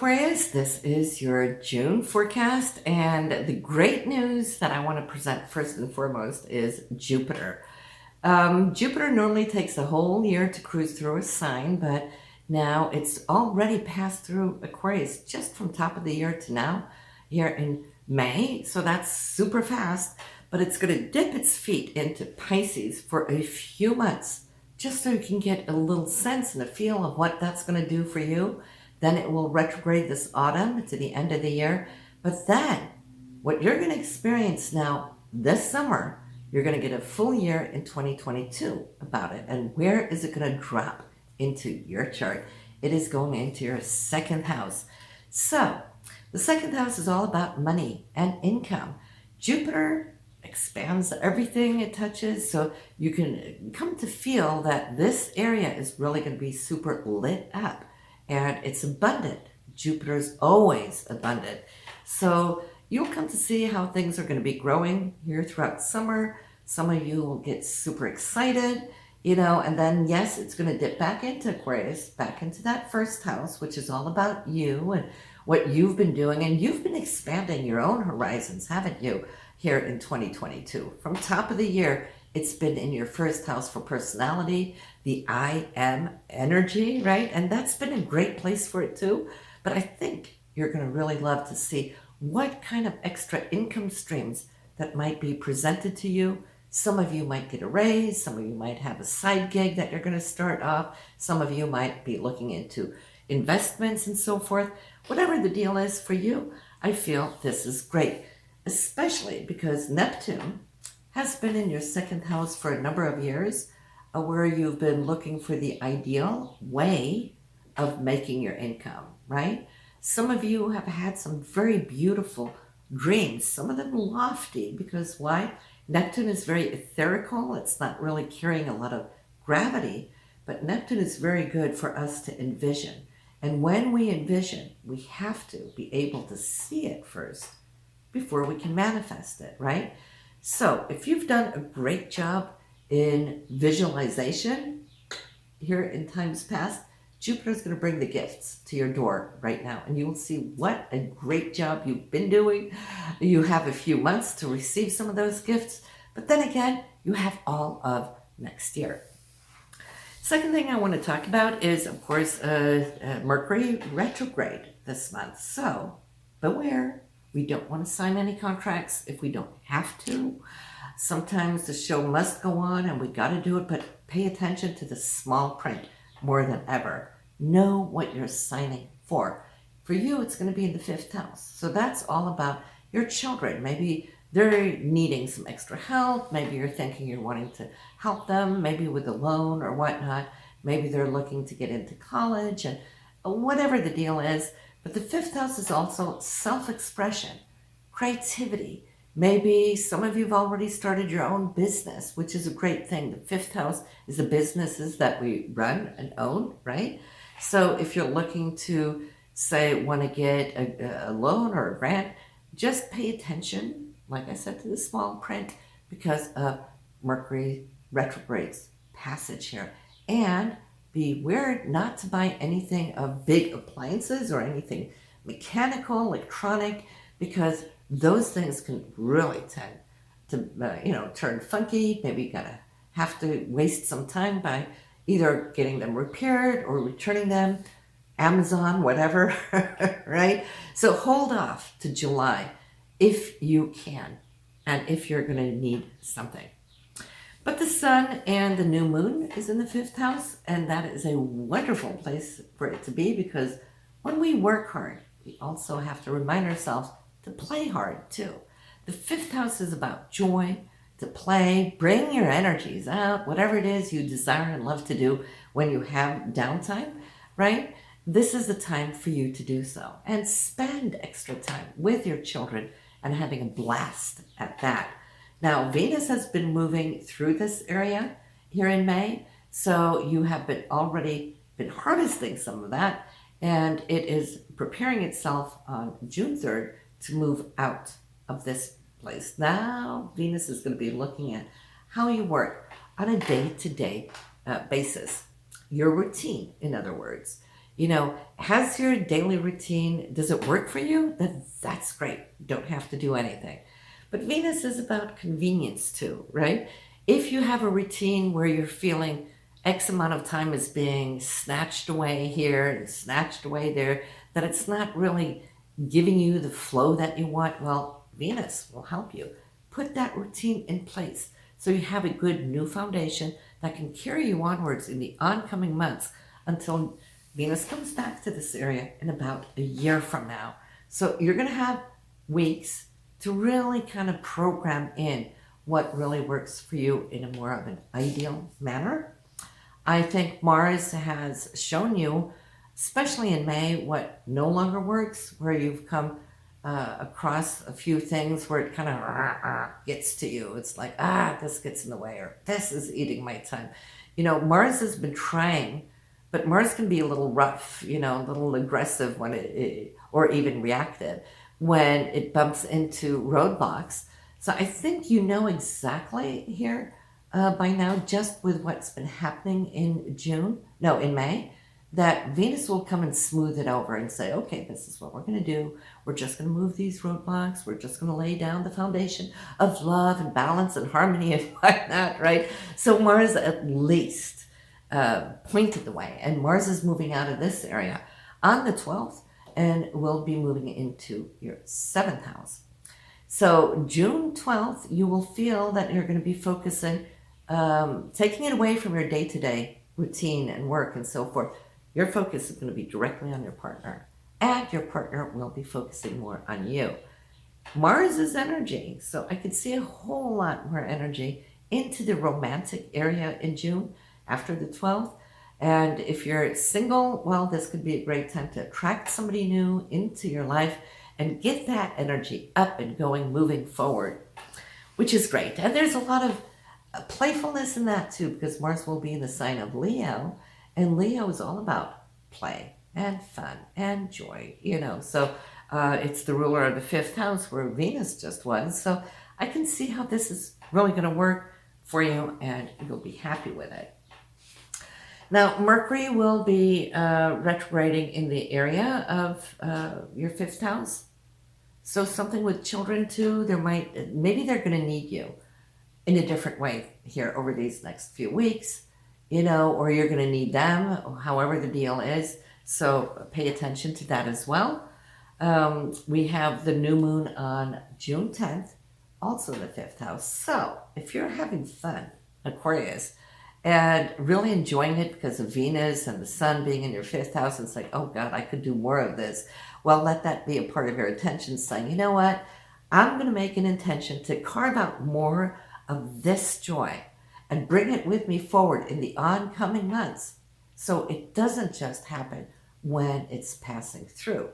Aquarius, this is your June forecast, and the great news that I want to present first and foremost is Jupiter. Jupiter normally takes a whole year to cruise through a sign, but now it's already passed through Aquarius just from top of the year to now here in May, so that's super fast, but it's going to dip its feet into Pisces for a few months just so you can get a little sense and a feel of what that's going to do for you. Then it will retrograde this autumn to the end of the year. But then what you're going to experience now this summer, you're going to get a full year in 2022 about it. And where is it going to drop into your chart? It is going into your second house. So the second house is all about money and income. Jupiter expands everything it touches, so you can come to feel that this area is really going to be super lit up. And it's abundant. Jupiter's always abundant. So you'll come to see how things are going to be growing here throughout summer. Some of you will get super excited, and then yes, it's going to dip back into Aquarius, back into that first house, which is all about you and what you've been doing. And you've been expanding your own horizons, haven't you, here in 2022? From top of the year, it's been in your first house for personality, the I am energy, right? And that's been a great place for it too. But I think you're going to really love to see what kind of extra income streams that might be presented to you. Some of you might get a raise. Some of you might have a side gig that you're going to start off. Some of you might be looking into investments and so forth. Whatever the deal is for you, I feel this is great, especially because Neptune has been in your second house for a number of years, where you've been looking for the ideal way of making your income, right? Some of you have had some very beautiful dreams, some of them lofty, because why? Neptune is very etherical. It's not really carrying a lot of gravity, but Neptune is very good for us to envision. And when we envision, we have to be able to see it first before we can manifest it, right? So if you've done a great job in visualization here in times past, Jupiter's going to bring the gifts to your door right now. And you will see what a great job you've been doing. You have a few months to receive some of those gifts. But then again, you have all of next year. Second thing I want to talk about is, of course, Mercury Retrograde this month. So beware. We don't want to sign any contracts if we don't have to. Sometimes the show must go on and we got to do it, but pay attention to the small print more than ever. Know what you're signing for. For you, it's going to be in the fifth house. So that's all about your children. Maybe they're needing some extra help. Maybe you're thinking you're wanting to help them, maybe with a loan or whatnot. Maybe they're looking to get into college, and whatever the deal is. But the fifth house is also self-expression, creativity. Maybe some of you have already started your own business, which is a great thing. The fifth house is the businesses that we run and own, right? So if you're looking to, say, want to get a loan or a grant, just pay attention, like I said, to the small print because of Mercury Retrograde's passage here. And beware not to buy anything of big appliances or anything mechanical, electronic, because those things can really tend to, turn funky. Maybe you have to waste some time by either getting them repaired or returning them, Amazon, whatever, right? So hold off to July if you can, and if you're going to need something. But the sun and the new moon is in the fifth house, and that is a wonderful place for it to be because when we work hard, we also have to remind ourselves to play hard too. The fifth house is about joy, to play, bring your energies out, whatever it is you desire and love to do when you have downtime, right? This is the time for you to do so and spend extra time with your children and having a blast at that. Now, Venus has been moving through this area here in May, so you have already been harvesting some of that, and it is preparing itself on June 3rd to move out of this place. Now, Venus is going to be looking at how you work on a day-to-day basis. Your routine, in other words. Has your daily routine, does it work for you? That's great. You don't have to do anything. But Venus is about convenience too, right? If you have a routine where you're feeling X amount of time is being snatched away here and snatched away there, that it's not really giving you the flow that you want, well, Venus will help you. Put that routine in place so you have a good new foundation that can carry you onwards in the oncoming months until Venus comes back to this area in about a year from now. So you're going to have weeks to really kind of program in what really works for you in a more of an ideal manner. I think Mars has shown you, especially in May, what no longer works, where you've come across a few things where it kind of gets to you. It's like, this gets in the way, or this is eating my time. Mars has been trying, but Mars can be a little rough, a little aggressive when or even reactive when it bumps into roadblocks. So I think exactly here by now, just with what's been happening in May, that Venus will come and smooth it over and say, okay, this is what we're going to do. We're just going to move these roadblocks. We're just going to lay down the foundation of love and balance and harmony and whatnot, right? So Mars at least pointed the way. And Mars is moving out of this area on the 12th and will be moving into your 7th house. So June 12th, you will feel that you're going to be focusing, taking it away from your day-to-day routine and work and so forth. Your focus is going to be directly on your partner, and your partner will be focusing more on you. Mars is energy, so I could see a whole lot more energy into the romantic area in June after the 12th. And if you're single, well, this could be a great time to attract somebody new into your life and get that energy up and going, moving forward, which is great. And there's a lot of playfulness in that too, because Mars will be in the sign of Leo, and Leo is all about play and fun and joy, So it's the ruler of the 5th house where Venus just was. So I can see how this is really going to work for you, and you'll be happy with it. Now, Mercury will be retrograding in the area of your 5th house. So something with children too, maybe they're going to need you in a different way here over these next few weeks, or you're going to need them, however the deal is. So pay attention to that as well. We have the new moon on June 10th, also the 5th house. So if you're having fun, Aquarius, and really enjoying it because of Venus and the sun being in your 5th house, it's like, oh God, I could do more of this. Well, let that be a part of your attention, saying, you know what? I'm going to make an intention to carve out more of this joy and bring it with me forward in the oncoming months. So it doesn't just happen when it's passing through,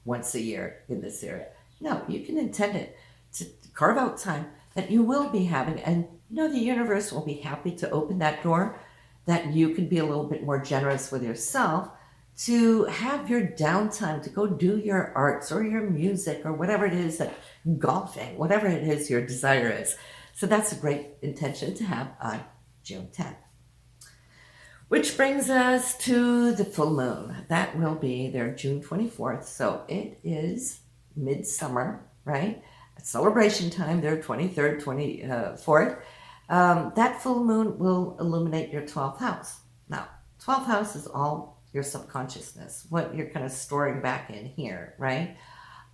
once a year in this area. No, you can intend it to carve out time that you will be having, and the universe will be happy to open that door, that you can be a little bit more generous with yourself to have your downtime to go do your arts or your music or whatever it is, that golfing, whatever it is your desire is. So that's a great intention to have on June 10th. Which brings us to the full moon. That will be there June 24th. So it is midsummer, right? Celebration time there, 23rd, 24th. That full moon will illuminate your 12th house. Now, 12th house is all your subconsciousness, what you're kind of storing back in here, right?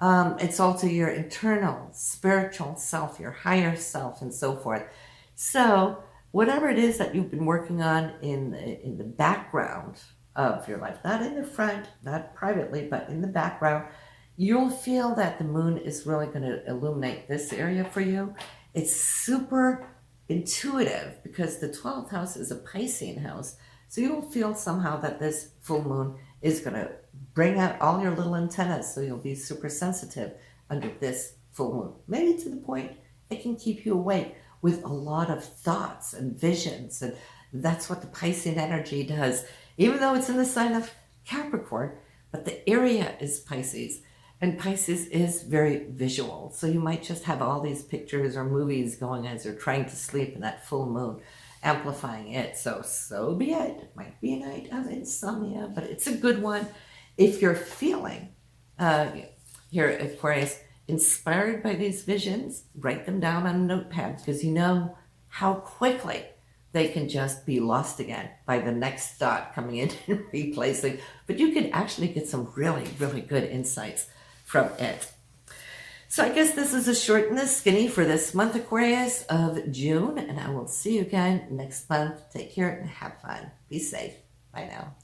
It's also your internal spiritual self, your higher self, and so forth. So whatever it is that you've been working on in the background of your life, not in the front, not privately, but in the background, you'll feel that the moon is really going to illuminate this area for you. It's super intuitive because the 12th house is a Piscean house. So you'll feel somehow that this full moon is going to bring out all your little antennas. So you'll be super sensitive under this full moon. Maybe to the point it can keep you awake with a lot of thoughts and visions. And that's what the Piscean energy does, even though it's in the sign of Capricorn, but the area is Pisces. And Pisces is very visual. So you might just have all these pictures or movies going as you're trying to sleep in that full moon. amplifying it. So be it. It might be a night of insomnia, but it's a good one. If you're feeling, here, Aquarius, inspired by these visions, write them down on a notepad, because you know how quickly they can just be lost again by the next thought coming in and replacing. But you could actually get some really, really good insights from it. So I guess this is a short and the skinny for this month, Aquarius, of June. And I will see you again next month. Take care and have fun. Be safe. Bye now.